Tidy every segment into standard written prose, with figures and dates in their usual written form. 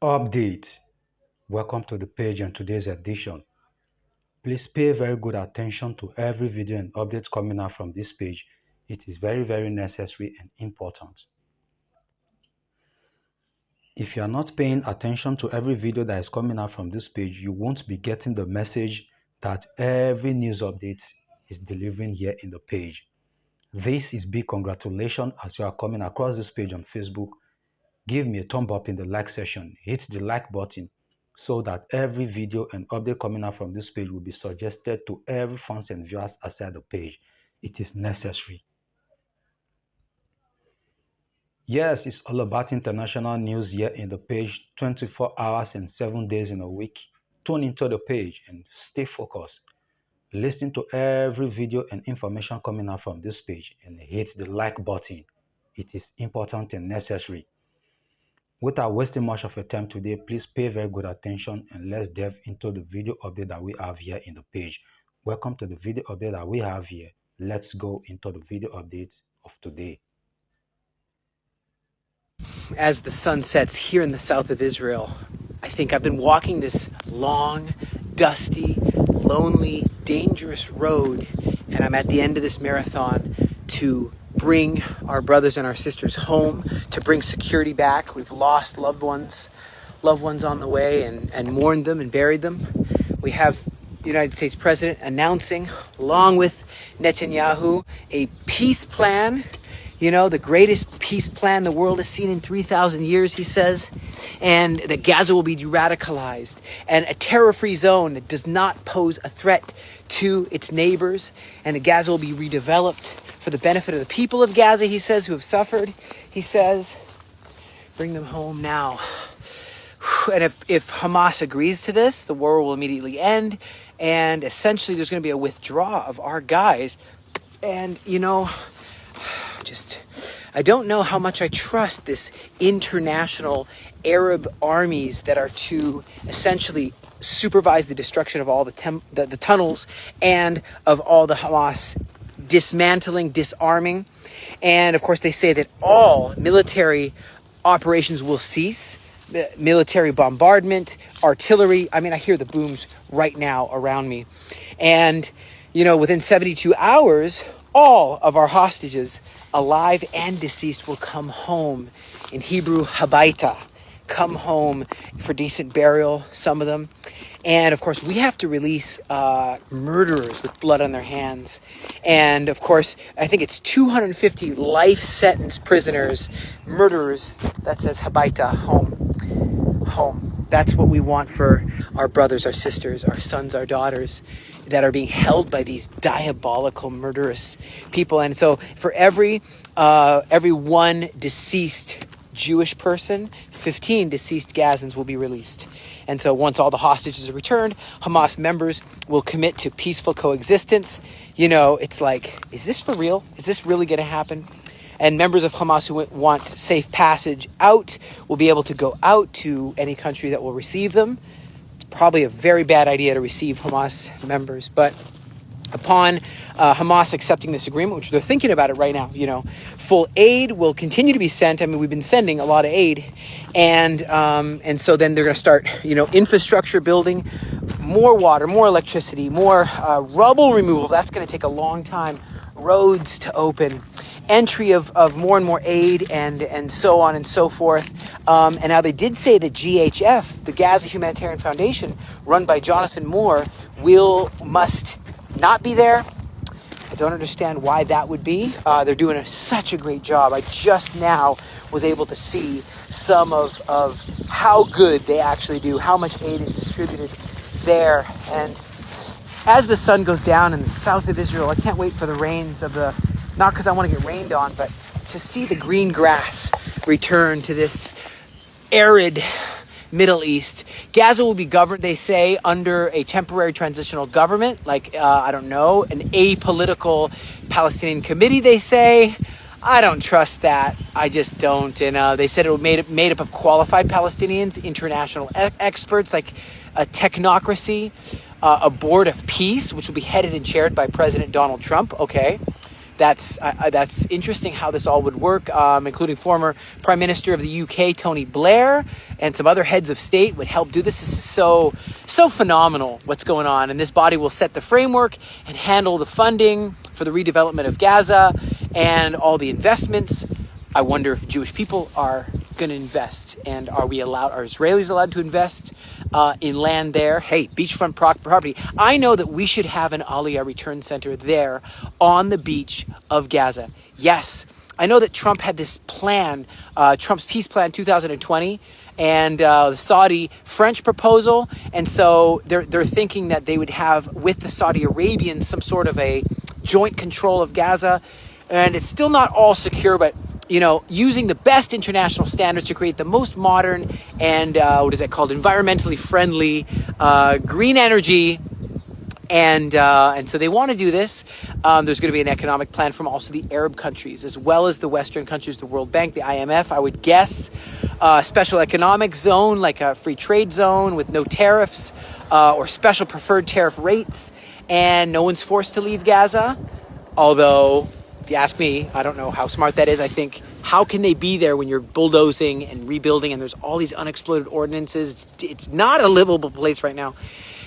Update. Welcome to the page and today's edition. Please pay very good attention to every video and update coming out from this page. It is very necessary and important. If you are not paying attention to every video that is coming out from this page, you won't be getting the message that every news update is delivering here in the page. This is big congratulations as you are coming across this page on Facebook. Give me a thumb up in the like section. Hit the like button so that every video and update coming out from this page will be suggested to every fans and viewers outside the page. It is necessary. Yes, it's all about international news here in the page, 24 hours and 7 days in a week. Tune into the page and stay focused. Listen to every video and information coming out from this page and hit the like button. It is important and necessary. Without wasting much of your time today, please pay very good attention and let's delve into the video update that we have here in the page. Welcome to the video update that we have here. Let's go into the video update of today. As the sun sets here in the south of Israel, I think I've been walking this long, dusty, lonely, dangerous road, and I'm at the end of this marathon to bring our brothers and our sisters home, to bring security back. We've lost loved ones on the way and mourned them and buried them. We have the United States President announcing, along with Netanyahu, a peace plan. You know, the greatest peace plan the world has seen in 3,000 years, he says, and that Gaza will be de-radicalized and a terror-free zone that does not pose a threat to its neighbors, and that Gaza will be redeveloped for the benefit of the people of Gaza, he says, who have suffered. He says, bring them home now. And if Hamas agrees to this, the war will immediately end, and essentially there's going to be a withdrawal of our guys. And, you know, I don't know how much I trust this international Arab armies that are to essentially supervise the destruction of all the tunnels and of all the Hamas dismantling, disarming. And of course they say that all military operations will cease, military bombardment, artillery. I mean, I hear the booms right now around me. And, you know, within 72 hours, all of our hostages, alive and deceased, will come home. In Hebrew, habaita, come home for decent burial, some of them. And of course, we have to release murderers with blood on their hands. And of course, I think it's 250 life sentence prisoners, murderers, that says habaita, home, home. That's what we want for our brothers, our sisters, our sons, our daughters that are being held by these diabolical, murderous people. And so for every one deceased Jewish person, 15 deceased Gazans will be released. And so once all the hostages are returned, Hamas members will commit to peaceful coexistence. You know, it's like, is this for real? Is this really going to happen? And members of Hamas who want safe passage out will be able to go out to any country that will receive them. It's probably a very bad idea to receive Hamas members, but upon Hamas accepting this agreement, which they're thinking about it right now, you know, full aid will continue to be sent. I mean, we've been sending a lot of aid, and so then they're going to start, you know, infrastructure building, more water, more electricity, more rubble removal. That's going to take a long time. Roads to open, entry of more and more aid, and so on and so forth. And now they did say that GHF, the Gaza Humanitarian Foundation, run by Jonathan Moore, must not be there. I don't understand why that would be. They're doing such a great job. I just now was able to see some of how good they actually do, how much aid is distributed there. And as the sun goes down in the south of Israel, I can't wait for the rains not because I want to get rained on, but to see the green grass return to this arid Middle East. Gaza will be governed, they say, under a temporary transitional government, like, I don't know, an apolitical Palestinian committee, they say. I don't trust that. I just don't. And they said it was made up of qualified Palestinians, international experts, like a technocracy, a board of peace, which will be headed and chaired by President Donald Trump. Okay. that's interesting how this all would work, including former Prime Minister of the UK, Tony Blair, and some other heads of state would help do this. This is so phenomenal what's going on. And this body will set the framework and handle the funding for the redevelopment of Gaza and all the investments. I wonder if Jewish people are going to invest, and are Israelis allowed to invest in land there? Hey, beachfront property. I know that we should have an Aliyah return center there on the beach of Gaza. Yes, I know that Trump had this plan, Trump's peace plan 2020, and the Saudi-French proposal. And so they're thinking that they would have, with the Saudi Arabians, some sort of a joint control of Gaza. And it's still not all secure, but using the best international standards to create the most modern and environmentally friendly green energy. And so they want to do this. There's going to be an economic plan from also the Arab countries, as well as the Western countries, the World Bank, the IMF. I would guess a special economic zone, like a free trade zone with no tariffs, or special preferred tariff rates. And no one's forced to leave Gaza. Although, if you ask me, I don't know how smart that is. I think, how can they be there when you're bulldozing and rebuilding and there's all these unexploded ordinances? It's not a livable place right now.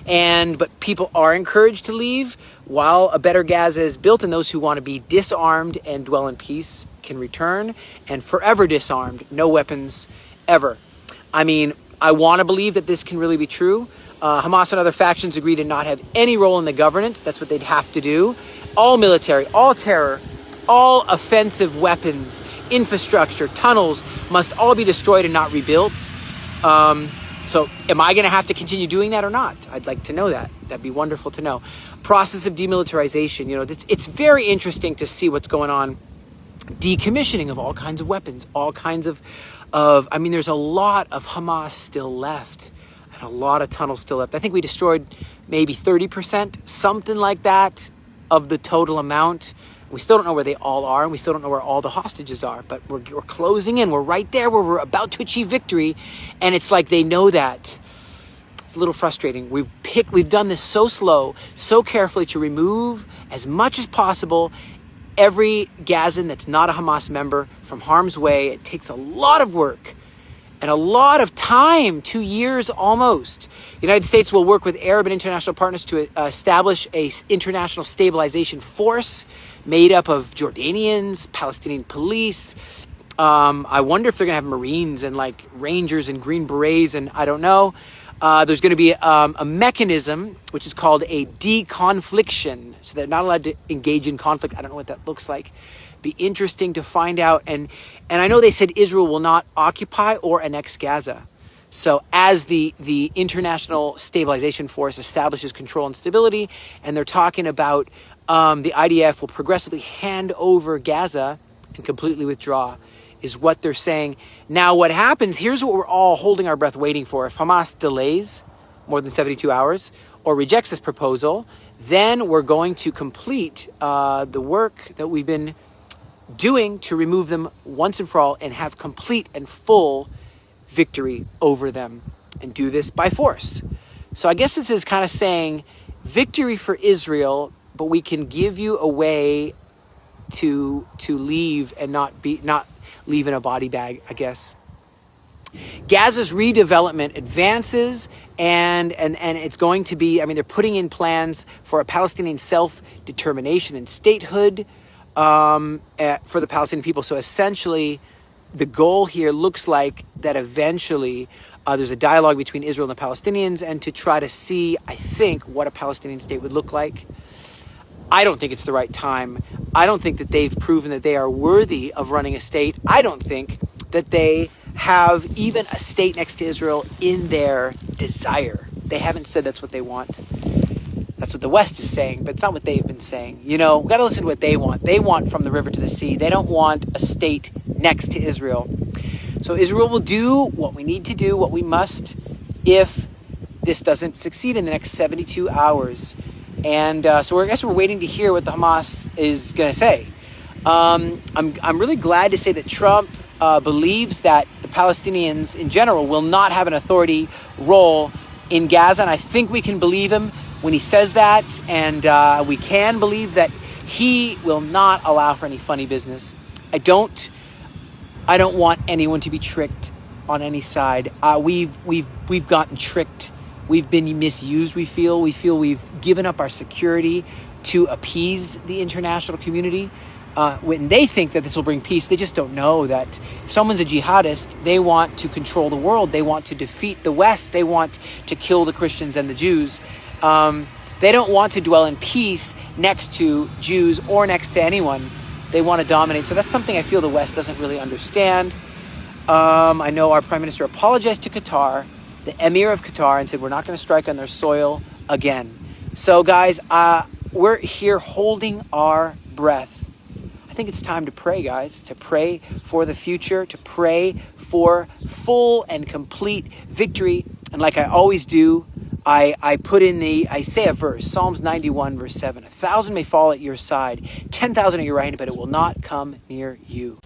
But people are encouraged to leave while a better Gaza is built, and those who want to be disarmed and dwell in peace can return, and forever disarmed, no weapons ever. I mean, I want to believe that this can really be true. Hamas and other factions agree to not have any role in the governance. That's what they'd have to do. All military, all terror, all offensive weapons, infrastructure, tunnels must all be destroyed and not rebuilt. So am I going to have to continue doing that or not? I'd like to know that. That'd be wonderful to know. Process of demilitarization. It's very interesting to see what's going on. Decommissioning of all kinds of weapons, all kinds of there's a lot of Hamas still left and a lot of tunnels still left. I think we destroyed maybe 30%, something like that, of the total amount. We still don't know where they all are, and we still don't know where all the hostages are, but we're closing in. We're right there where we're about to achieve victory, and it's like they know that. It's a little frustrating. We've done this so slow, so carefully to remove as much as possible every Gazan that's not a Hamas member from harm's way. It takes a lot of work and a lot of time, 2 years almost. The United States will work with Arab and international partners to establish a international stabilization force made up of Jordanians, Palestinian police. I wonder if they're going to have Marines and like Rangers and Green Berets, and I don't know. There's going to be a mechanism which is called a deconfliction. So they're not allowed to engage in conflict. I don't know what that looks like. Be interesting to find out. And I know they said Israel will not occupy or annex Gaza. So as the international stabilization force establishes control and stability, and they're talking about the IDF will progressively hand over Gaza and completely withdraw, is what they're saying. Now, what happens, here's what we're all holding our breath waiting for. If Hamas delays more than 72 hours or rejects this proposal, then we're going to complete the work that we've been doing to remove them once and for all and have complete and full victory over them, and do this by force. So I guess this is kind of saying victory for Israel, but we can give you a way to leave and not leave in a body bag, I guess. Gaza's redevelopment advances, and it's going to be, they're putting in plans for a Palestinian self-determination and statehood for the Palestinian people. So essentially, the goal here looks like that eventually there's a dialogue between Israel and the Palestinians, and to try to see, I think, what a Palestinian state would look like. I don't think it's the right time. I don't think that they've proven that they are worthy of running a state. I don't think that they have even a state next to Israel in their desire. They haven't said that's what they want. That's what the West is saying, but it's not what they've been saying. We've got to listen to what they want. They want from the river to the sea. They don't want a state next to Israel. So Israel will do what we need to do, what we must, if this doesn't succeed in the next 72 hours. And so I guess we're waiting to hear what the Hamas is going to say. I'm really glad to say that Trump believes that the Palestinians in general will not have an authority role in Gaza. And I think we can believe him when he says that. And we can believe that He will not allow for any funny business. I don't want anyone to be tricked on any side. We've gotten tricked. We've been misused. We feel we've given up our security to appease the international community. When they think that this will bring peace, they just don't know that if someone's a jihadist, they want to control the world. They want to defeat the West. They want to kill the Christians and the Jews. They don't want to dwell in peace next to Jews or next to anyone. They want to dominate. So that's something I feel the West doesn't really understand. I know our Prime Minister apologized to Qatar, the Emir of Qatar, and said we're not going to strike on their soil again. So guys, we're here holding our breath. I think it's time to pray, guys, to pray for the future, to pray for full and complete victory. And like I always do, I say a verse, Psalms 91, verse 7. 1,000 may fall at your side, 10,000 at your right hand, but it will not come near you.